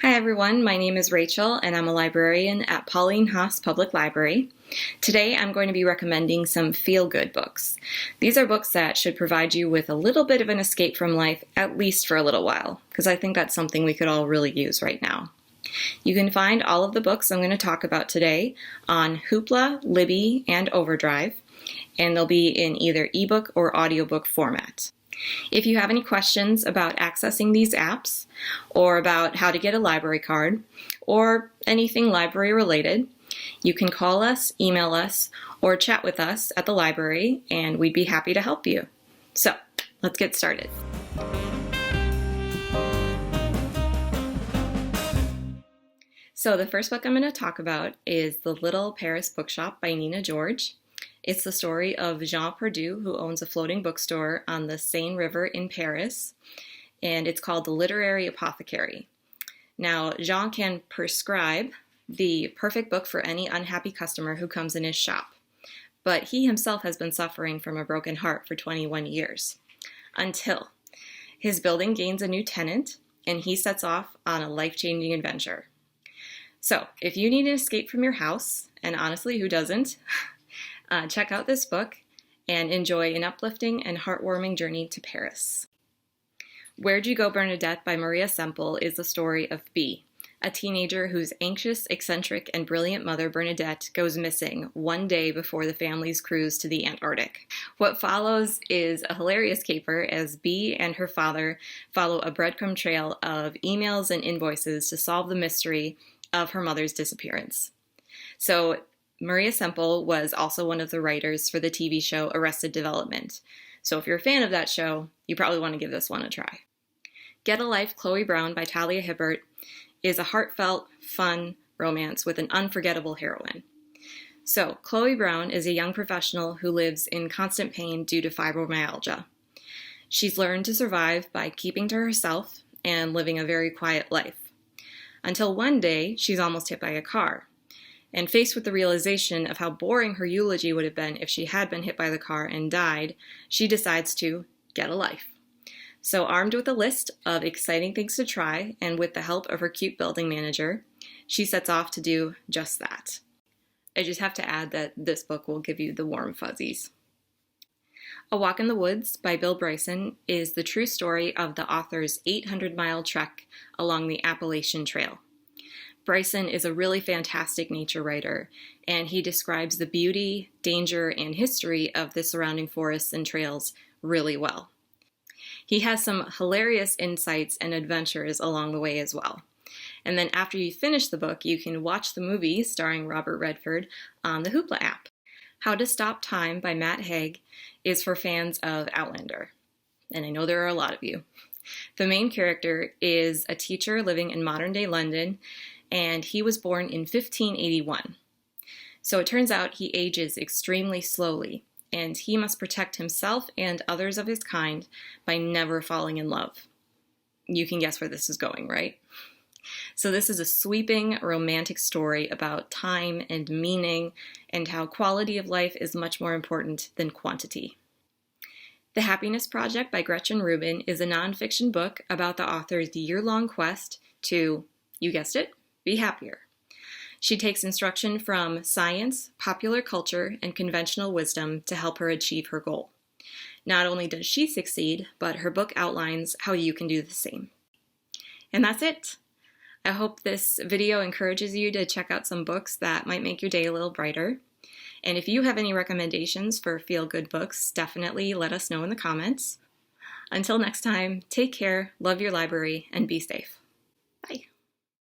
Hi everyone, my name is Rachel and I'm a librarian at Pauline Haas Public Library. Today I'm going to be recommending some feel-good books. These are books that should provide you with a little bit of an escape from life, at least for a little while, because I think that's something we could all really use right now. You can find all of the books I'm going to talk about today on Hoopla, Libby, and Overdrive, and they'll be in either ebook or audiobook format. If you have any questions about accessing these apps, or about how to get a library card, or anything library related, you can call us, email us, or chat with us at the library, and we'd be happy to help you. So, let's get started. So the first book I'm going to talk about is The Little Paris Bookshop by Nina George. It's the story of Jean Perdu, who owns a floating bookstore on the Seine River in Paris, and it's called The Literary Apothecary. Now, Jean can prescribe the perfect book for any unhappy customer who comes in his shop, but he himself has been suffering from a broken heart for 21 years, until his building gains a new tenant, and he sets off on a life-changing adventure. So, if you need an escape from your house, and honestly, who doesn't? Check out this book and enjoy an uplifting and heartwarming journey to Paris. Where'd You Go, Bernadette by Maria Semple is the story of Bee, a teenager whose anxious, eccentric, and brilliant mother, Bernadette, goes missing one day before the family's cruise to the Antarctic. What follows is a hilarious caper as Bee and her father follow a breadcrumb trail of emails and invoices to solve the mystery of her mother's disappearance. So, Maria Semple was also one of the writers for the TV show Arrested Development. So if you're a fan of that show, you probably want to give this one a try. Get a Life, Chloe Brown by Talia Hibbert is a heartfelt, fun romance with an unforgettable heroine. So Chloe Brown is a young professional who lives in constant pain due to fibromyalgia. She's learned to survive by keeping to herself and living a very quiet life. Until one day, she's almost hit by a car. And faced with the realization of how boring her eulogy would have been if she had been hit by the car and died, she decides to get a life. So armed with a list of exciting things to try, and with the help of her cute building manager, she sets off to do just that. I just have to add that this book will give you the warm fuzzies. A Walk in the Woods by Bill Bryson is the true story of the author's 800-mile trek along the Appalachian Trail. Bryson is a really fantastic nature writer, and he describes the beauty, danger, and history of the surrounding forests and trails really well. He has some hilarious insights and adventures along the way as well. And then after you finish the book, you can watch the movie starring Robert Redford on the Hoopla app. How to Stop Time by Matt Haig is for fans of Outlander, and I know there are a lot of you. The main character is a teacher living in modern-day London, and he was born in 1581. So it turns out he ages extremely slowly, and he must protect himself and others of his kind by never falling in love. You can guess where this is going, right? So this is a sweeping, romantic story about time and meaning, and how quality of life is much more important than quantity. The Happiness Project by Gretchen Rubin is a nonfiction book about the author's year-long quest to, you guessed it, be happier. She takes instruction from science, popular culture, and conventional wisdom to help her achieve her goal. Not only does she succeed, but her book outlines how you can do the same. And that's it. I hope this video encourages you to check out some books that might make your day a little brighter. And if you have any recommendations for feel-good books, definitely let us know in the comments. Until next time, take care, love your library, and be safe.